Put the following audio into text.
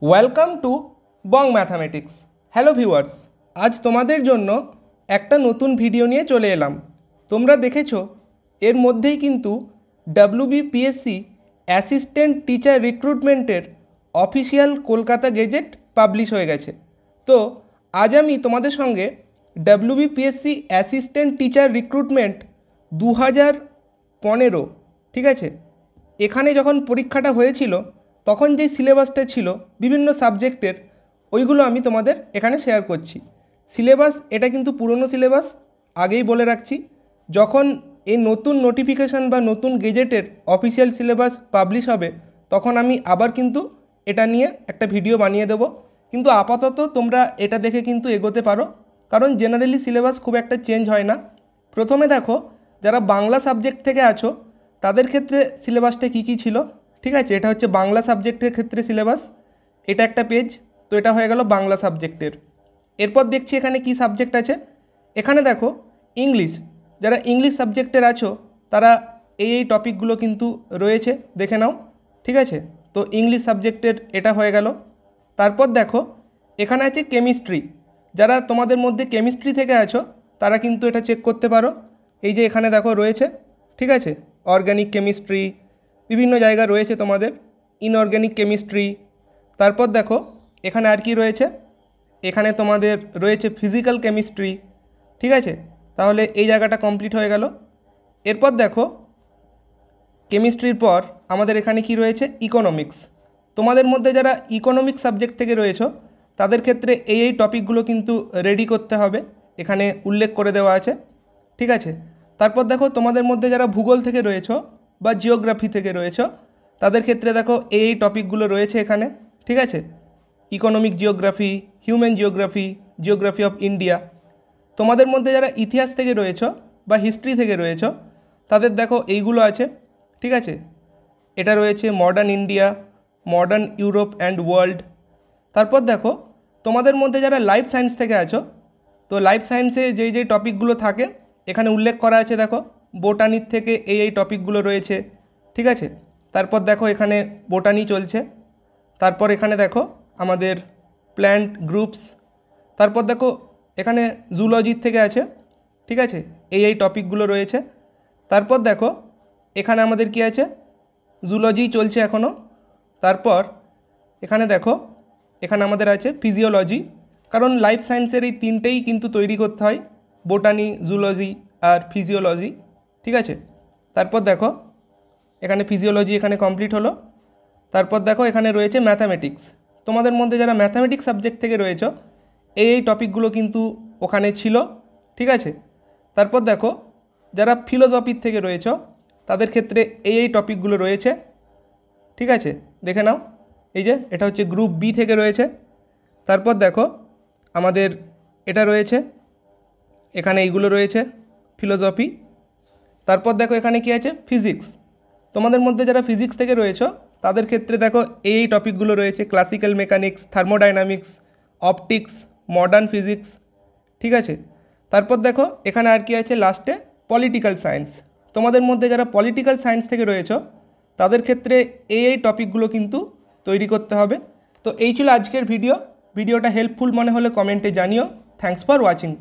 Welcome to Bong mathematics. Hello viewers, আজ তোমাদের জন্য একটা নতুন ভিডিও নিয়ে চলে এলাম। তোমরা দেখেছো এর মধ্যেই কিন্তু WBPSC অ্যাসিস্ট্যান্ট টিচার রিক্রুটমেন্টের অফিসিয়াল কলকাতা গেজেট পাবলিশ হয়ে গেছে। তো আজ আমি তোমাদের সঙ্গে WBPSC অ্যাসিস্ট্যান্ট টিচার রিক্রুটমেন্ট 2015, ঠিক আছে, এখানে যখন পরীক্ষাটা হয়েছিল তখন যেই সিলেবাসটা ছিল বিভিন্ন সাবজেক্টের, ওইগুলো আমি তোমাদের এখানে শেয়ার করছি। সিলেবাস এটা কিন্তু পুরনো সিলেবাস, আগেই বলে রাখছি। যখন এই নতুন নোটিফিকেশান বা নতুন গেজেটের অফিসিয়াল সিলেবাস পাবলিশ হবে তখন আমি আবার কিন্তু এটা নিয়ে একটা ভিডিও বানিয়ে দেবো। কিন্তু আপাতত তোমরা এটা দেখে কিন্তু এগোতে পারো, কারণ জেনারেলি সিলেবাস খুব একটা চেঞ্জ হয় না। প্রথমে দেখো, যারা বাংলা সাবজেক্ট থেকে আছো তাদের ক্ষেত্রে সিলেবাসটা কী কী ছিল, ঠিক আছে। এটা হচ্ছে বাংলা সাবজেক্টের ক্ষেত্রে সিলেবাস, এটা একটা পেজ। তো এটা হয়ে গেল বাংলা সাবজেক্টের। এরপর দেখছি এখানে কি সাবজেক্ট আছে। এখানে দেখো ইংলিশ, যারা ইংলিশ সাবজেক্টের আছো তারা এই টপিকগুলো কিন্তু রয়েছে, দেখে নাও, ঠিক আছে। তো ইংলিশ সাবজেক্টের এটা হয়ে গেল। তারপর দেখো এখানে আছে কেমিস্ট্রি, যারা তোমাদের মধ্যে কেমিস্ট্রি থেকে আছো তারা কিন্তু এটা চেক করতে পারো। এই যে এখানে দেখো রয়েছে, ঠিক আছে, অর্গ্যানিক কেমিস্ট্রি, বিভিন্ন জায়গা রয়েছে তোমাদের, ইনঅর্গ্যানিক কেমিস্ট্রি। তারপর দেখো এখানে আর কি রয়েছে, এখানে তোমাদের রয়েছে ফিজিক্যাল কেমিস্ট্রি, ঠিক আছে। তাহলে এই জায়গাটা কমপ্লিট হয়ে গেল। এরপর দেখো কেমিস্ট্রির পর আমাদের এখানে কি রয়েছে, ইকোনমিক্স। তোমাদের মধ্যে যারা ইকোনমিক্স সাবজেক্ট থেকে রয়েছে তাদের ক্ষেত্রে এই টপিকগুলো কিন্তু রেডি করতে হবে, এখানে উল্লেখ করে দেওয়া আছে, ঠিক আছে। তারপর দেখো তোমাদের মধ্যে যারা ভূগোল থেকে রয়েছে বা জিওগ্রাফি থেকে রয়েছে তাদের ক্ষেত্রে দেখো এই টপিকগুলো রয়েছে এখানে, ঠিক আছে। Economic geography, human geography, geography of India. তোমাদের মধ্যে যারা ইতিহাস থেকে রয়েছে বা হিস্ট্রি থেকে রয়েছে তাদের দেখো এইগুলো আছে, ঠিক আছে। এটা রয়েছে modern India, modern Europe and world. তারপর দেখো তোমাদের মধ্যে যারা লাইফ সায়েন্স থেকে আছো, তো লাইফ সায়েন্সে যেই টপিকগুলো থাকে এখানে উল্লেখ করা আছে। দেখো বোটানির থেকে এই টপিকগুলো রয়েছে, ঠিক আছে। তারপর দেখো এখানে বোটানি চলছে। তারপর এখানে দেখো আমাদের প্ল্যান্ট গ্রুপস। তারপর দেখো এখানে জুলজির থেকে আছে, ঠিক আছে, এই টপিকগুলো রয়েছে। তারপর দেখো এখানে আমাদের কি আছে, জুলজি চলছে এখনও। তারপর এখানে দেখো এখানে আমাদের আছে ফিজিওলজি, কারণ লাইফ সায়েন্সের এই তিনটেই কিন্তু তৈরি করতে হয়, বোটানি, জুলজি আর ফিজিওলজি, ঠিক আছে। তারপর দেখো এখানে ফিজিওলজি এখানে কমপ্লিট হলো। তারপর দেখো এখানে রয়েছে ম্যাথামেটিক্স। তোমাদের মধ্যে যারা ম্যাথামেটিক্স সাবজেক্ট থেকে রয়েছে এই টপিকগুলো কিন্তু ওখানে ছিল, ঠিক আছে। তারপর দেখো যারা ফিলোসফির থেকে রয়েছে তাদের ক্ষেত্রে এই টপিকগুলো রয়েছে, ঠিক আছে, দেখে নাও। এই যে এটা হচ্ছে গ্রুপ বি থেকে রয়েছে। তারপর দেখো আমাদের এটা রয়েছে, এখানে এইগুলো রয়েছে ফিলোসফি। তারপর দেখো এখানে কি আছে, ফিজিক্স। তোমাদের মধ্যে যারা ফিজিক্স থেকে রয়েছে তাদের ক্ষেত্রে দেখো এই টপিকগুলো রয়েছে, classical mechanics, thermodynamics, optics, modern physics, ঠিক আছে। তারপর দেখো এখানে আর কি আছে লাস্টে, পলিটিক্যাল সায়েন্স। তোমাদের মধ্যে যারা পলিটিক্যাল সায়েন্স থেকে রয়েছে তাদের ক্ষেত্রে এই টপিকগুলো কিন্তু তৈরি করতে হবে। তো এই ছিল আজকের ভিডিওটা হেল্পফুল মনে হলে কমেন্টে জানিও। Thanks for watching.